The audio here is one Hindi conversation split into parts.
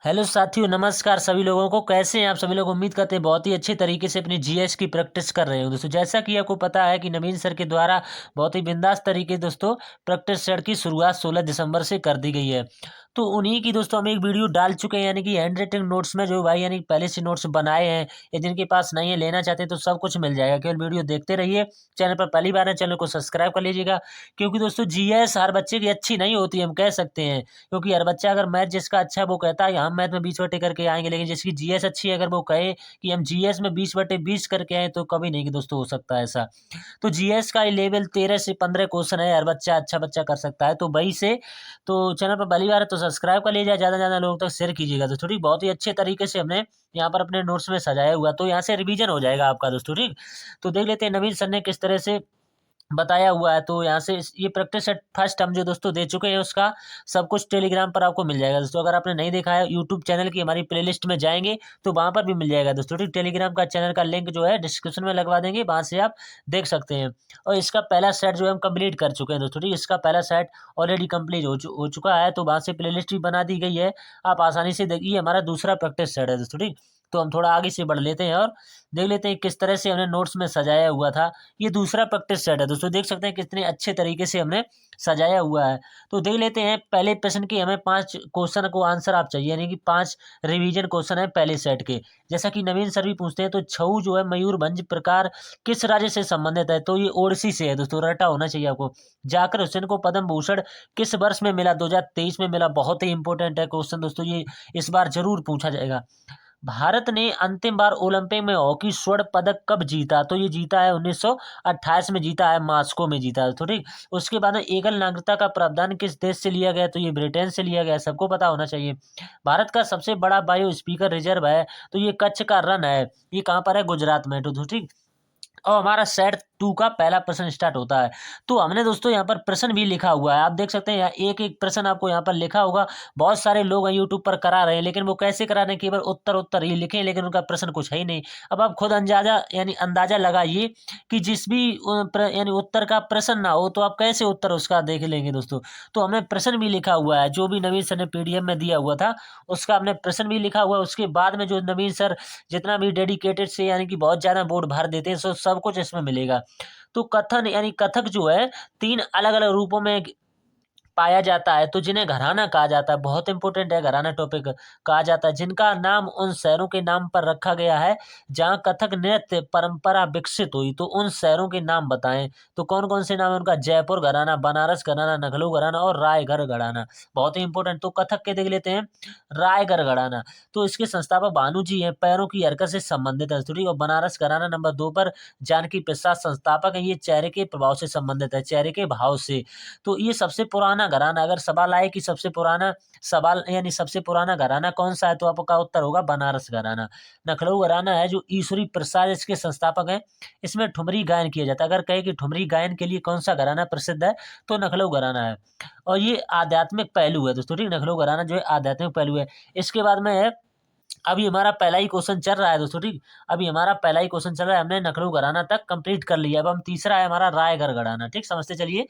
हेलो साथियों, नमस्कार सभी लोगों को। कैसे हैं आप सभी लोग? उम्मीद करते हैं बहुत ही अच्छे तरीके से अपनी जीएस की प्रैक्टिस कर रहे हो दोस्तों। जैसा कि आपको पता है कि नवीन सर के द्वारा बहुत ही बिंदास तरीके दोस्तों प्रैक्टिस सेट की शुरुआत 16 दिसंबर से कर दी गई है। तो उन्हीं की दोस्तों हम एक वीडियो डाल चुके हैं, यानी कि हैंड राइटिंग नोट्स में जो भाई यानी पहले से नोट्स बनाए हैं या जिनके पास नहीं है, लेना चाहते हैं तो सब कुछ मिल जाएगा। केवल वीडियो देखते रहिए। चैनल पर पहली बार है, चैनल को सब्सक्राइब कर लीजिएगा। क्योंकि दोस्तों जीएस हर बच्चे की अच्छी नहीं होती, हम कह सकते हैं। क्योंकि हर बच्चा अगर मैथ जिसका अच्छा है वो कहता है हम मैथ में 20 बटे करके आएंगे, लेकिन जिसकी जीएस अच्छी है अगर वो कहे कि हम जीएस में 20 बटे 20 करके आए तो कभी नहीं कि दोस्तों हो सकता है ऐसा। तो जीएस का लेवल 13 से 15 क्वेश्चन है, हर बच्चा अच्छा बच्चा कर सकता है। तो वही से तो चैनल पर पहली बार है तो सब्सक्राइब कर लीजिए, ज़्यादा से ज़्यादा लोगों तक शेयर कीजिएगा। तो थोड़ी बहुत ही अच्छे तरीके से हमने यहाँ पर अपने नोट्स में सजाया हुआ, तो यहाँ से रिवीजन हो जाएगा आपका दोस्तों। ठीक, तो देख लेते हैं नवीन सर ने किस तरह से बताया हुआ है। तो यहाँ से ये प्रैक्टिस सेट फर्स्ट हम जो दोस्तों दे चुके हैं, उसका सब कुछ टेलीग्राम पर आपको मिल जाएगा दोस्तों। अगर आपने नहीं देखा है, यूट्यूब चैनल की हमारी प्लेलिस्ट में जाएंगे तो वहाँ पर भी मिल जाएगा दोस्तों। ठीक, टेलीग्राम का चैनल का लिंक जो है डिस्क्रिप्शन में लगवा देंगे, वहाँ से आप देख सकते हैं। और इसका पहला सेट जो है हम कंप्लीट कर चुके हैं दोस्तों। ठीक, इसका पहला सेट ऑलरेडी कंप्लीट हो चुका है, तो वहाँ से प्लेलिस्ट भी बना दी गई है, आप आसानी से देखिए। हमारा दूसरा प्रैक्टिस सेट है दोस्तों। ठीक, तो हम थोड़ा आगे से बढ़ लेते हैं और देख लेते हैं किस तरह से हमने नोट्स में सजाया हुआ था। ये दूसरा प्रैक्टिस सेट है दोस्तों, देख सकते हैं कितने अच्छे तरीके से हमने सजाया हुआ है। तो देख लेते हैं पहले प्रश्न की, हमें 5 क्वेश्चन को आंसर आप चाहिए, यानी कि 5 रिवीजन क्वेश्चन है पहले सेट के। जैसा कि नवीन सर भी पूछते हैं, तो छऊ जो है मयूरभंज प्रकार किस राज्य से संबंधित है? तो ये ओडिसी से है दोस्तों, रटा होना चाहिए आपको। जाकिर हुसैन को पद्म भूषण किस वर्ष में मिला? 2023 में मिला। बहुत ही इंपॉर्टेंट है क्वेश्चन दोस्तों, ये इस बार जरूर पूछा जाएगा। भारत ने अंतिम बार ओलंपिक में हॉकी स्वर्ण पदक कब जीता? तो ये जीता है 1928 में जीता है, मास्को में जीता है। तो ठीक, उसके बाद में एकल नागरिकता का प्रावधान किस देश से लिया गया? तो ये ब्रिटेन से लिया गया, सबको पता होना चाहिए। भारत का सबसे बड़ा बायो स्पीकर रिजर्व है, तो ये कच्छ का रण है। ये कहाँ पर है? गुजरात में। तो ठीक, और हमारा सेट 2 का पहला प्रश्न स्टार्ट होता है। तो हमने दोस्तों यहाँ पर प्रश्न भी लिखा हुआ है, आप देख सकते हैं यहाँ एक एक प्रश्न आपको यहाँ पर लिखा होगा। बहुत सारे लोग यूट्यूब पर करा रहे हैं, लेकिन वो कैसे करा रहे हैं? केवल उत्तर उत्तर ही लिखे, लेकिन उनका प्रश्न कुछ है ही नहीं। अब आप खुद अंदाजा लगाइए कि जिस भी यानी उत्तर का प्रश्न ना हो तो आप कैसे उत्तर उसका देख लेंगे दोस्तों। तो हमने प्रश्न भी लिखा हुआ है, जो भी नवीन सर ने पीडीएफ में दिया हुआ था उसका हमने प्रश्न भी लिखा हुआ है। उसके बाद में जो नवीन सर जितना भी डेडिकेटेड से यानी कि बहुत ज़्यादा बोर्ड भर देते हैं, सो सब कुछ इसमें मिलेगा। तो कथन यानी कथक जो है 3 अलग-अलग रूपों में पाया जाता है, तो जिन्हें घराना कहा जाता है। बहुत इंपॉर्टेंट है घराना टॉपिक। कहा जाता है जिनका नाम उन शहरों के नाम पर रखा गया है जहाँ कथक नृत्य परंपरा विकसित हुई। तो उन शहरों के नाम बताएं। तो कौन कौन से नाम है उनका? जयपुर घराना, बनारस घराना, लखनऊ घराना और रायगढ़ घराना। बहुत ही इंपॉर्टेंट। तो कथक के देख लेते हैं, रायगढ़ घराना। तो इसके संस्थापक भानु जी हैं, पैरों की हरकत से संबंधित है। ठीक, और बनारस घराना नंबर 2 पर जानकी प्रसाद संस्थापक है, ये चेहरे के प्रभाव से संबंधित है, चेहरे के भाव से। तो ये सबसे पुराना घराना, अगर सवाल आए कि सबसे पुराना सवाल यानी सबसे पुराना घराना कौन सा है, तो आपका उत्तर होगा बनारस घराना। लखनऊ घराना है जो ईश्वरी प्रसाद इसके संस्थापक हैं, इसमें ठुमरी गायन किया जाता है। अगर कहे कि ठुमरी गायन के लिए कौन सा घराना प्रसिद्ध है, तो लखनऊ घराना है। और ये आध्यात्मिक पहलू है दोस्तों। ठीक, लखनऊ घराना जो है आध्यात्मिक पहलू है। इसके बाद में है, अभी हमारा पहला ही क्वेश्चन चल रहा है दोस्तों। ठीक, अभी हमारा पहला ही क्वेश्चन चल रहा है, हमने लखनऊ घराना तक कंप्लीट कर लिया। अब हम तीसरा है हमारा रायगढ़ घराना। ठीक, समझते चलिए।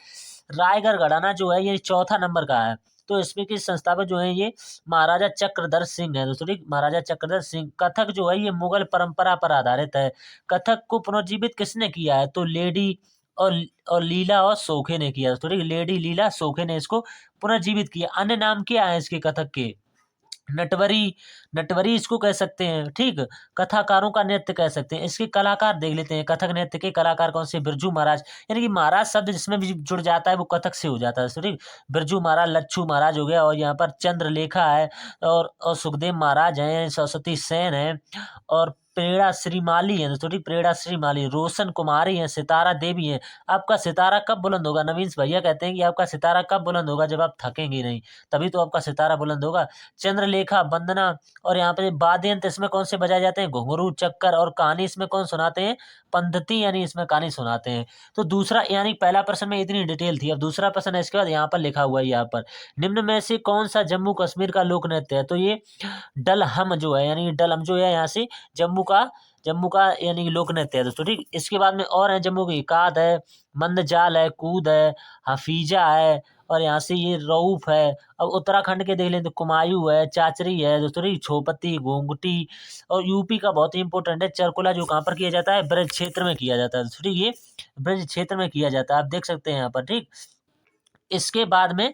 रायगढ़ घराना जो है ये चौथा नंबर का है। तो इसमें के संस्थापक जो है ये महाराजा चक्रधर सिंह है दोस्तों। ठीक, महाराजा चक्रधर सिंह। कथक जो है ये मुगल परंपरा पर आधारित है। कथक को पुनर्जीवित किसने किया है? तो लेडी और और लीला और सोखे ने किया दोस्तों। ठीक, लेडी लीला सोखे ने इसको पुनर्जीवित किया। अन्य नाम क्या है इसके कथक के? नटवरी, नटवरी इसको कह सकते हैं। ठीक, कथाकारों का नृत्य कह सकते हैं। इसके कलाकार देख लेते हैं, कथक नृत्य के कलाकार कौन से? बिरजू महाराज। यानी कि महाराज शब्द जिसमें भी जुड़ जाता है वो कथक से हो जाता है। तो ठीक, बिरजू महाराज, लच्छू महाराज हो गया, और यहाँ पर चंद्रलेखा है, और सुखदेव महाराज हैं, सरस्वती सेन है, और प्रेरणा श्रीमाली है दोस्तों। ठीक, प्रेरणा श्रीमाली, रोशन कुमारी है, सितारा देवी है। आपका सितारा कब बुलंद होगा? नवीन भैया कहते हैं कि आपका सितारा कब बुलंद होगा? जब आप थकेंगे नहीं, तभी तो आपका सितारा बुलंद होगा। चंद्रलेखा, वंदना, और यहाँ पे वाद्य यंत्र इसमें कौन से बजाए जाते हैं? घुंघरू, चक्कर, और कहानी इसमें कौन सुनाते हैं? पंडिती यानी इसमें कहानी सुनाते हैं। तो दूसरा यानी पहला प्रश्न में इतनी डिटेल थी। अब दूसरा प्रश्न है, इसके बाद यहाँ पर लिखा हुआ है, यहाँ पर निम्न में से कौन सा जम्मू कश्मीर का लोक नृत्य है? तो ये डलहम जो है, यानी डलहम जो है यहाँ से जम्मू का यानी कि लोक नृत्य है दोस्तों। ठीक, इसके बाद में और है जम्मू की एकाद है, मंदजाल है, कूद है, हफीजा है, और यहाँ से ये रऊफ है। अब उत्तराखंड के देख लें तो कुमायूं है, चाचरी है दोस्तों, ठीक, छोपती, घोंगटी। और यूपी का बहुत ही इंपॉर्टेंट है चरकुला, जो कहाँ पर किया जाता है, ब्रज क्षेत्र में किया जाता है दोस्तों, ठीक, ये ब्रज क्षेत्र में किया जाता है, आप देख सकते हैं यहाँ पर, ठीक। इसके बाद में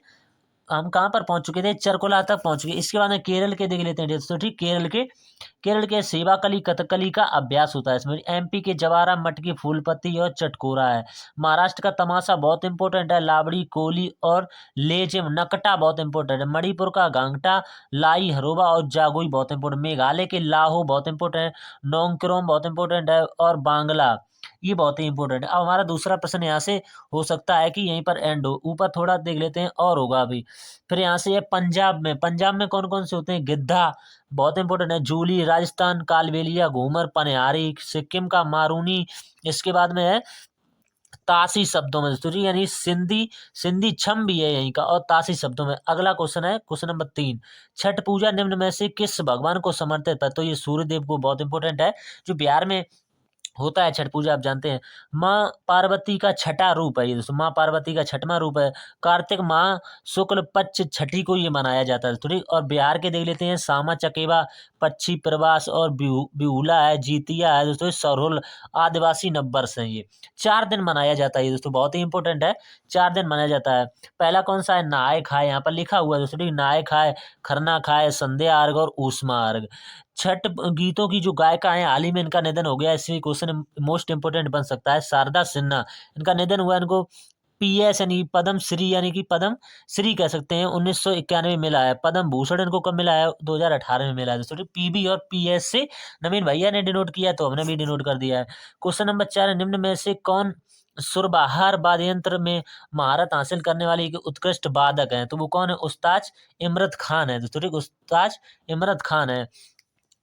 हम कहाँ पर पहुंच चुके थे, चरकुला तक पहुंच गए। इसके बाद में केरल के देख लेते हैं दोस्तों, ठीक, केरल के सेवाकली कथकली का अभ्यास होता है इसमें। एमपी के जवारा, मटकी, फूलपत्ती और चटकोरा है। महाराष्ट्र का तमाशा बहुत इंपॉर्टेंट है, लावड़ी, कोली और लेजिम। नकटा बहुत इंपॉर्टेंट है। मणिपुर का गांगटा, लाई, हरोबा और जागोई बहुत इंपॉर्टेंट। मेघालय के लाहो बहुत इंपॉर्टेंट है। नोंगक्रोम बहुत इंपॉर्टेंट है और बांग्ला, ये बहुत ही इंपॉर्टेंट है। अब हमारा दूसरा प्रश्न यहाँ से हो सकता है कि यहीं पर एंड हो, ऊपर थोड़ा देख लेते हैं और होगा अभी। फिर यहाँ से ये पंजाब में कौन कौन से होते हैं, गिद्धा बहुत इंपॉर्टेंट है। जूली, राजस्थान कालबेलिया, घूमर, पनिहारी, सिक्किम का मारूनी। इसके बाद में है तासी शब्दों में दोस्तों, यानी सिंधी, सिंधी छम भी है यहीं का, और तासी शब्दों में। अगला क्वेश्चन है क्वेश्चन नंबर 3, छठ पूजा निम्न में से किस भगवान को समर्पित है, तो ये सूर्य देव को बहुत इंपॉर्टेंट है। जो बिहार में होता है छठ पूजा, आप जानते हैं। माँ पार्वती का छठा रूप है ये दोस्तों, माँ पार्वती का छठवां रूप है। कार्तिक माह शुक्ल पक्ष छठी को ये मनाया जाता है थोड़ी। और बिहार के देख लेते हैं, सामा चकेवा, पक्षी प्रवास और बिहुला है, जीतिया है दोस्तों, सरहुल, आदिवासी नववर्ष है। ये 4 दिन मनाया जाता है ये दोस्तों, बहुत ही इंपॉर्टेंट है। 4 दिन मनाया जाता है। पहला कौन सा है, नहाय खाए, यहाँ पर लिखा हुआ है दोस्तों, ठीक, नहाय खाए, खरना खाए, संध्या अर्घ और ऊष्मा अर्घ। छठ गीतों की जो गायिका है, हाल ही में इनका निधन हो गया, इसलिए क्वेश्चन मोस्ट इंपोर्टेंट बन सकता है। शारदा सिन्हा, इनका निधन हुआ, इनको पीएस यानी पद्म श्री, यानी कि पद्म श्री कह सकते हैं, 1991 में मिला है। पद्म भूषण इनको कब मिला है, 2018 में मिला है दोस्तों। पीबी और पीएस से नवीन भैया ने डिनोट किया, तो हमने भी डिनोट कर दिया है। क्वेश्चन नंबर 4, निम्न में से कौन सुरबहार वाद्य यंत्र में महारत हासिल करने वाले एक उत्कृष्ट वादक हैं, तो वो कौन है, उस्ताद इमरत खान है दोस्तों, ठीक, उस्ताद इमरत खान है।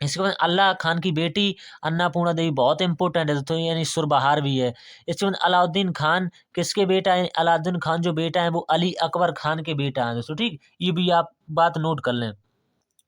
इसके बाद अल्लाह खान की बेटी अन्नपूर्णा देवी बहुत इंपॉर्टेंट है दोस्तों, यानी सुरबहार भी है। इसके बाद अलाउद्दीन खान किसके बेटा है, अलाउद्दीन खान जो बेटा है वो अली अकबर खान के बेटा है दोस्तों, ठीक, ये भी आप बात नोट कर लें।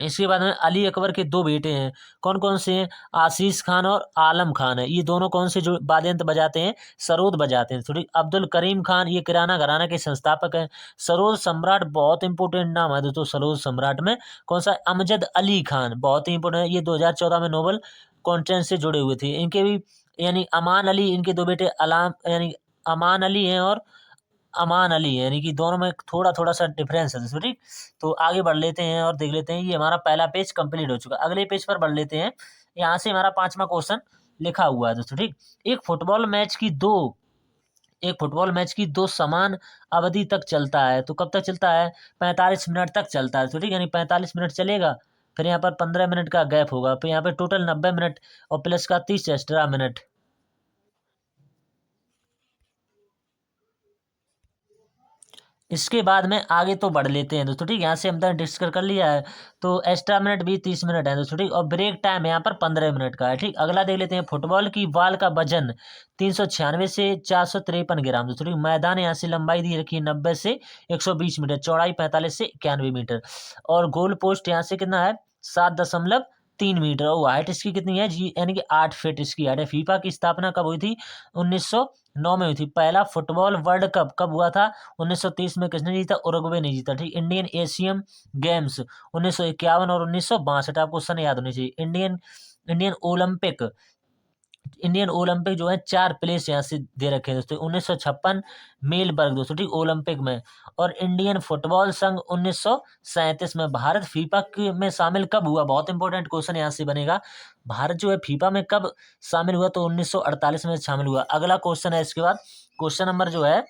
इसके बाद में अली अकबर के 2 बेटे हैं, कौन कौन से हैं, आशीष खान और आलम खान है। ये दोनों कौन से जो वाद्य यंत्र बजाते हैं, सरोद बजाते हैं थोड़ी। अब्दुल करीम खान, ये किराना घराना के संस्थापक हैं। सरोद सम्राट बहुत इंपॉर्टेंट नाम है दोस्तों, सरोद सम्राट में कौन सा, अमजद अली खान बहुत ही इंपॉर्टेंट है। ये 2014 में नोबल कॉन्फ्रेंस से जुड़े हुए थे। इनके भी यानी अमान अली, इनके 2 बेटे अलाम यानी अमान अली हैं और अमान अली है, यानी कि दोनों में थोड़ा थोड़ा सा डिफरेंस है दोस्तों, ठीक। तो आगे बढ़ लेते हैं और देख लेते हैं, ये हमारा पहला पेज कंप्लीट हो चुका है। अगले पेज पर बढ़ लेते हैं। यहाँ से हमारा 5वां क्वेश्चन लिखा हुआ है दोस्तों, ठीक। एक फुटबॉल मैच की 2 समान अवधि तक चलता है, तो कब तक चलता है, 45 मिनट तक चलता है, तो ठीक, यानी 45 मिनट चलेगा। फिर यहाँ पर 15 मिनट का गैप होगा, फिर यहाँ पे टोटल 90 मिनट और प्लस का 30 एक्स्ट्रा मिनट। इसके बाद में आगे तो बढ़ लेते हैं दोस्तों, ठीक, यहाँ से हमने डिस्कस कर लिया है। तो एक्स्ट्रा मिनट भी 30 मिनट है दोस्तों, ठीक, और ब्रेक टाइम यहाँ पर 15 मिनट का है, ठीक। अगला देख लेते हैं, फुटबॉल की बॉल का वजन 396 से 453 ग्राम दोस्तों, ठीक। मैदान यहाँ से लंबाई दी रखी है 90 से 120 मीटर, चौड़ाई 45 से 91 मीटर, और गोल पोस्ट यहाँ से कितना है, 7.3 मीटर, और हाइट इसकी कितनी है जी, यानी कि 8 फीट इसकी हाइट है। फीफा की स्थापना कब हुई थी, 1909 में हुई थी। पहला फुटबॉल वर्ल्ड कप कब हुआ था, 1930 में किसने जीता, उरुग्वे ने जीता, ठीक। इंडियन एशियन गेम्स 1951 और 1962, आपको सन याद होनी चाहिए। इंडियन ओलंपिक इंडियन ओलंपिक जो है 4 प्लेस यहाँ से दे रखे हैं दोस्तों, 1956 मेलबर्ग दोस्तों, ठीक, ओलंपिक में। और इंडियन फुटबॉल संघ 1937 में। भारत फीफा में शामिल कब हुआ, बहुत इंपॉर्टेंट क्वेश्चन यहाँ से बनेगा। भारत जो है फीफा में कब शामिल हुआ, तो 1948 में शामिल हुआ। अगला क्वेश्चन है इसके बाद, क्वेश्चन नंबर जो है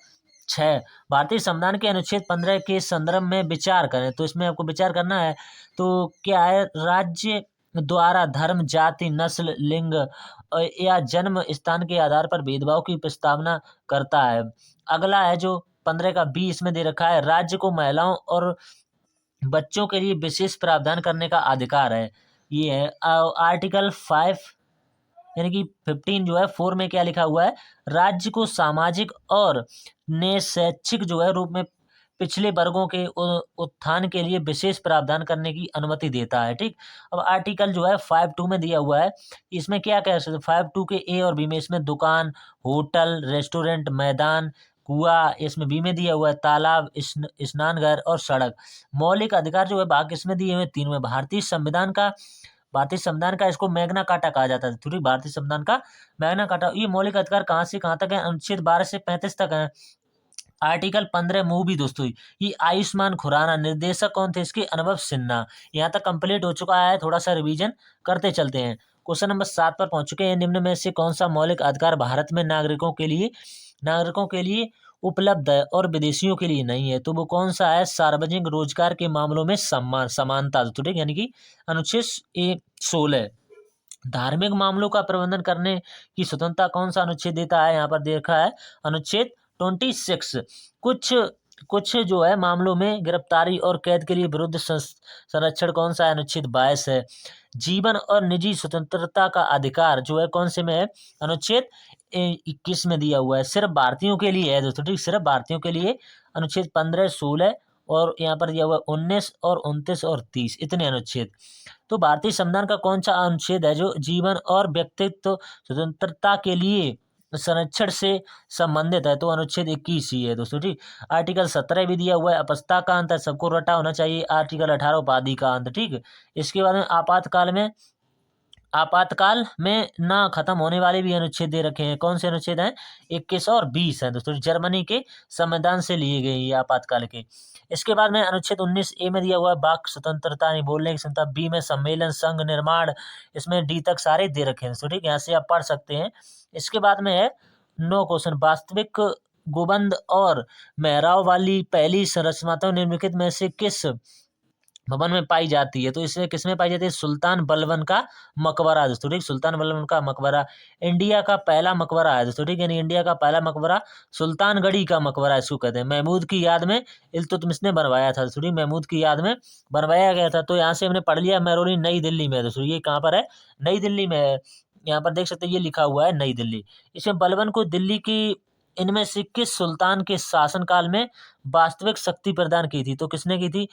6, भारतीय संविधान के अनुच्छेद 15 के संदर्भ में विचार करें, तो इसमें आपको विचार करना है। तो क्या है, राज्य द्वारा धर्म, जाति, नस्ल, लिंग या जन्म स्थान के आधार पर भेदभाव की प्रस्तावना करता है। अगला है जो 15 का बी इसमें दे रखा है, राज्य को महिलाओं और बच्चों के लिए विशेष प्रावधान करने का अधिकार है। ये है आर्टिकल 5, यानी कि 15 जो है 4 में क्या लिखा हुआ है, राज्य को सामाजिक और शैक्षिक जो है रूप में पिछले वर्गों के उत्थान के लिए विशेष प्रावधान करने की अनुमति देता है, ठीक। अब आर्टिकल जो है 5(2) में दिया हुआ है, इसमें क्या कह सकते, 5(2) के ए और बी में, इसमें दुकान, होटल, रेस्टोरेंट, मैदान, कुआं, इसमें बी में दिया हुआ है तालाब, स्नानघर और सड़क। मौलिक अधिकार जो है भाग किसमें दिए हुए हैं? 3 में। भारतीय संविधान का इसको मैग्ना कार्टा कहा जाता है। थोड़ी भारतीय संविधान का मैग्ना कार्टा। ये मौलिक अधिकार कहाँ से कहाँ तक है? अनुच्छेद 12 से 35 तक है। आर्टिकल 15 मूवी दोस्तों, ये आयुष्मान खुराना। निर्देशक कौन थे इसके? अनुभव सिन्हा। यहाँ तक कंप्लीट हो चुका है, थोड़ा सा रिवीजन करते चलते हैं। क्वेश्चन नंबर 7 पर पहुंच चुके हैं। निम्न में से कौन सा मौलिक अधिकार भारत में नागरिकों के लिए उपलब्ध है और विदेशियों के लिए नहीं है? तो वो कौन सा है? सार्वजनिक रोजगार के मामलों में समानता दोस्तों, ठीक, यानी कि अनुच्छेद 16। धार्मिक मामलों का प्रबंधन करने की स्वतंत्रता कौन सा अनुच्छेद देता है? यहाँ पर देखा है अनुच्छेद 26। कुछ कुछ जो है मामलों में गिरफ्तारी और कैद के लिए विरुद्ध संरक्षण कौन सा है? अनुच्छेद 22 है। जीवन और निजी स्वतंत्रता का अधिकार जो है कौन से में है? अनुच्छेद 21 में दिया हुआ है। सिर्फ भारतीयों के लिए है दोस्तों, ठीक, सिर्फ भारतीयों के लिए अनुच्छेद 15, 16 और यहाँ पर दिया हुआ है 19 और 29 और 30, इतने अनुच्छेद। तो भारतीय संविधान का कौन सा अनुच्छेद है जो जीवन और व्यक्तित्व स्वतंत्रता के लिए संरक्षण से संबंधित है? तो अनुच्छेद 21 ही है दोस्तों, ठीक। आर्टिकल 17 भी दिया हुआ है, अपस्था का अंत है, सबको रटा होना चाहिए। आर्टिकल 18 उपाधि का अंत, ठीक। इसके बाद में आपातकाल में ना खत्म होने वाले भी अनुच्छेद दे रखे हैं। कौन से अनुच्छेद हैं? 21 और 20 है दोस्तों, जर्मनी के संविधान से लिए गए ये आपातकाल के। इसके बाद में अनुच्छेद 19 ए में दिया हुआ है वाक स्वतंत्रता, यानी बोलने की क्षमता। बी में सम्मेलन, संघ, निर्माण, इसमें डी तक सारे दे रखे हैं दोस्तों, ठीक, यहाँ से आप पढ़ सकते हैं। इसके बाद में है 9 क्वेश्चन। वास्तविक गुंबद और मेहराब वाली पहली संरचनात्मक निम्नलिखित में से किस भवन में पाई जाती है? तो इसमें किसमें पाई जाती है? सुल्तान बलबन का मकबरा दोस्तों, ठीक, सुल्तान बलबन का मकबरा। इंडिया का पहला मकबरा है दोस्तों, ठीक, यानी इंडिया का पहला मकबरा सुल्तानगढ़ी का मकबरा इसको कहते हैं। महमूद की याद में इल्तुतमिश ने बनवाया था दोस्तों, ठीक, महमूद की याद में बनवाया गया था। तो यहाँ से हमने पढ़ लिया मेहरौली नई दिल्ली में है दोस्तों। ये कहाँ पर है? नई दिल्ली में है। यहाँ पर देख सकते हैं, ये लिखा हुआ है नई दिल्ली। इसमें बलबन को दिल्ली की इनमें से किस सुल्तान के शासनकाल में वास्तविक शक्ति प्रदान की थी? तो किसने की थी?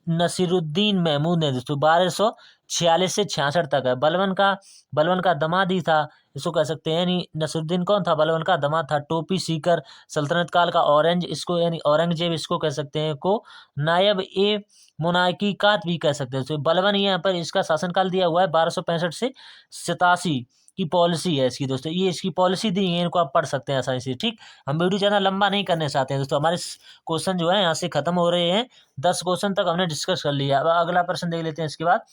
नसीरुद्दीन महमूद ने दोस्तों। 1246 से 66 तक है। बलबन का दामाद ही था, इसको कह सकते हैं। यानी नसीरुद्दीन कौन था? बलबन का दामाद था। टोपी सीकर, सल्तनत काल का ऑरेंज, इसको यानी औरंगजेब इसको कह सकते हैं। को नायब ए मुनाकी कात भी कह सकते हैं। तो बलबन यहाँ पर इसका शासनकाल दिया हुआ है 1265 से 87 की पॉलिसी है इसकी दोस्तों। ये इसकी पॉलिसी दी है, इनको आप पढ़ सकते हैं आसानी से, ठीक। हम वीडियो ज़्यादा लंबा नहीं करने चाहते हैं दोस्तों, हमारे क्वेश्चन जो है यहाँ से खत्म हो रहे हैं। 10 क्वेश्चन तक हमने डिस्कस कर लिया। अब अगला प्रश्न देख लेते हैं इसके बाद।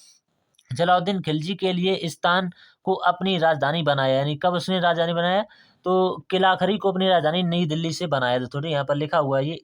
जलाउद्दीन खिलजी के लिए इस्तान को अपनी राजधानी बनाया, यानी कब उसने राजधानी बनाया? तो किलाखरी को अपनी राजधानी नई दिल्ली से बनाया दोस्तों, यहाँ पर लिखा हुआ है ये।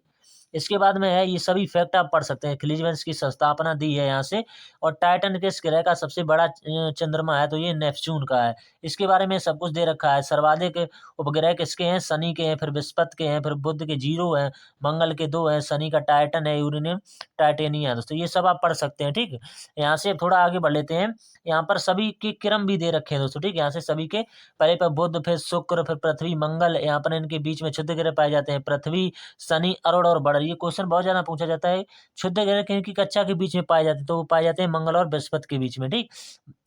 इसके बाद में है, ये सभी फैक्ट आप पढ़ सकते हैं। खिलजी वंश की संस्थापना दी है यहाँ से। और टाइटन किस ग्रह का सबसे बड़ा चंद्रमा है? तो ये नेपच्यून का है। इसके बारे में सब कुछ दे रखा है। सर्वाधिक उपग्रह किसके हैं? शनि के हैं, फिर बृहस्पति के हैं, फिर बुध के 0 हैं, मंगल के 2 हैं, शनि का टाइटन है, यूरेनियम टाइटेनियम है दोस्तों। ये सब आप पढ़ सकते हैं, ठीक। यहाँ से थोड़ा आगे बढ़ लेते हैं। यहाँ पर सभी के क्रम भी दे रखे हैं दोस्तों, ठीक। यहाँ से सभी के पहले पर बुध, फिर शुक्र, फिर पृथ्वी, मंगल। यहाँ पर इनके बीच में क्षुद्र ग्रह पाए जाते हैं, पृथ्वी, शनि, अरुण और बृहस्पति। ये क्वेश्चन बहुत ज्यादा पूछा जाता है। क्षुद्र ग्रह किनकी कक्षा के बीच में पाए जाते हैं? तो वो पाए जाते हैं मंगल और बृहस्पति के बीच में, ठीक।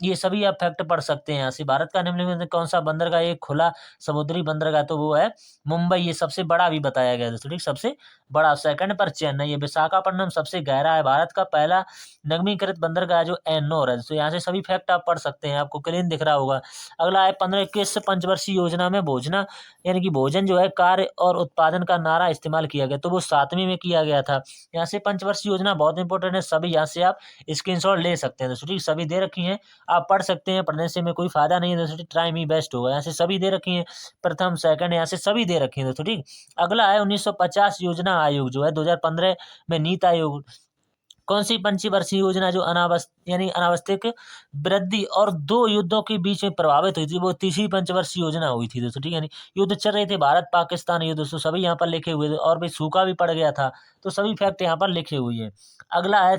ये सभी आप फैक्ट पढ़ सकते हैं यहाँ से। भारत का निम्नलिखित में कौन सा बंदरगाह एक खुला समुद्री बंदरगाह? तो वो है मुंबई। ये सबसे बड़ा भी बताया गया दोस्तों, ठीक, सबसे बड़ा। सेकंड पर चेन्नई है। विशाखापट्टनम सबसे गहरा है। भारत का पहला नवीनीकृत बंदरगाह जो एन्नोर है। तो यहाँ से सभी फैक्ट आप पढ़ सकते हैं, आपको क्लीन दिख रहा होगा। अगला है 15-21 पंचवर्षीय योजना में भोजना, यानी कि भोजन जो है कार्य और उत्पादन का नारा इस्तेमाल किया गया, तो वो 7वीं में किया गया था। यहाँ से पंचवर्षीय योजना बहुत इंपॉर्टेंट है, सभी यहाँ से आप स्क्रीनशॉट ले सकते हैं दोस्तों, ठीक, सभी दे रखी हैं, आप पढ़ सकते हैं। पढ़ने से में कोई फायदा नहीं है दोस्तों, ट्राई मी बेस्ट होगा। यहाँ से सभी दे रखी हैं, प्रथम सेकंड यहाँ से सभी दे रखी हैं दोस्तों, ठीक। अगला है 1950 योजना आयोग जो है 2015 में नीति आयोग। कौन सी पंचवर्षीय योजना जो अनावश्यक वृद्धि और 2 युद्धों के बीच में प्रभावित हुई थी, वो तीसरी पंचवर्षीय योजना हुई थी दोस्तों, ठीक है। युद्ध चल रहे थे, भारत पाकिस्तान युद्ध, दोस्तों सभी यहाँ पर लिखे हुए थे। और भी सूखा भी पड़ गया था, तो सभी फैक्ट यहाँ पर लिखे हुए हैं। अगला है,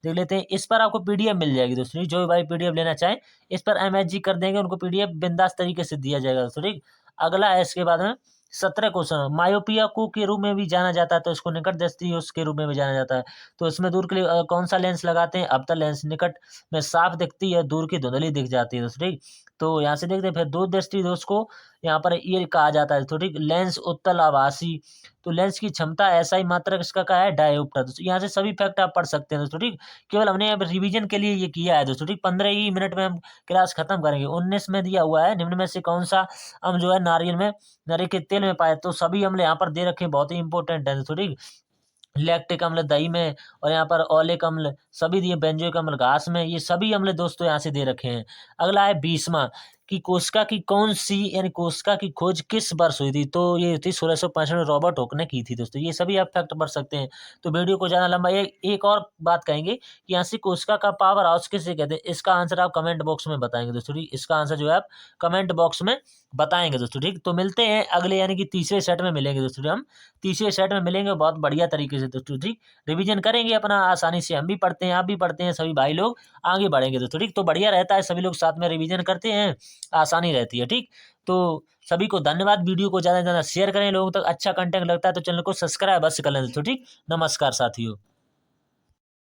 देख लेते हैं। इस पर आपको पीडीएफ मिल जाएगी दोस्तों, जो भाई पीडीएफ लेना चाहें इस पर एमएचजी कर देंगे, उनको पीडीएफ बिंदास तरीके से दिया जाएगा दोस्तों, ठीक। अगला है इसके बाद में 17 क्वेश्चन। मायोपिया को के रूप में भी जाना जाता है, तो इसको निकट दृष्टि उसके रूप में भी जाना जाता है। तो इसमें दूर के लिए कौन सा लेंस लगाते हैं? अवतल लेंस। निकट में साफ दिखती है, दूर की धुंधली दिख जाती है दोस्तों, ठीक। तो यहाँ से देखते हैं फिर दो दृष्टि दोष को यहाँ पर ये कहा जाता है दोस्तों, ठीक। लेंस उत्तल आभासी, तो लेंस की क्षमता एसआई मात्रक इसका क्या है, डायोप्टर। दोस्तों यहाँ से सभी फैक्ट आप पढ़ सकते हैं दोस्तों, ठीक। केवल हमने अब रिवीजन के लिए ये किया है दोस्तों, ठीक। 15 ही मिनट में हम क्लास खत्म करेंगे। 19 में दिया हुआ है निम्न में से कौन सा अम्ल जो है नारियल में, नारियल के तेल में पाए, तो सभी अम्ल यहाँ पर दे रखे हैं, बहुत ही इंपॉर्टेंट है दोस्तों, ठीक। लैक्टिक अम्ल दही में, और यहाँ पर ओलिक अम्ल सभी दिए, बेंजोइक अम्ल घास में, ये सभी अम्ल दोस्तों यहाँ से दे रखे हैं। अगला है 20वां कि कोशिका की कौन सी यानी कोशिका की खोज किस वर्ष हुई थी, तो ये थी 1665 में रॉबर्ट हुक ने की थी दोस्तों। ये सभी आप फैक्ट पढ़ सकते हैं। तो वीडियो को ज़्यादा लंबा, एक और बात कहेंगे कि यहाँ से कोशिका का पावर हाउस किसे कहते हैं, इसका आंसर आप कमेंट बॉक्स में बताएंगे दोस्तों, ठीक। इसका आंसर जो है आप कमेंट बॉक्स में बताएंगे दोस्तों, ठीक। तो मिलते हैं अगले यानी कि तीसरे सेट में मिलेंगे दोस्तों, हम तीसरे सेट में मिलेंगे बहुत बढ़िया तरीके से दोस्तों, ठीक। रिवीजन करेंगे अपना आसानी से, हम भी पढ़ते हैं, आप भी पढ़ते हैं, सभी भाई लोग आगे बढ़ेंगे दोस्तों, ठीक। तो बढ़िया रहता है, सभी लोग साथ में रिवीजन करते हैं, आसानी रहती है, ठीक। तो सभी को धन्यवाद। वीडियो को ज़्यादा से ज़्यादा शेयर करें, लोगों तक अच्छा कंटेंट लगता है तो चैनल को सब्सक्राइब अवश्य कर लें दोस्तों, ठीक। नमस्कार साथियों।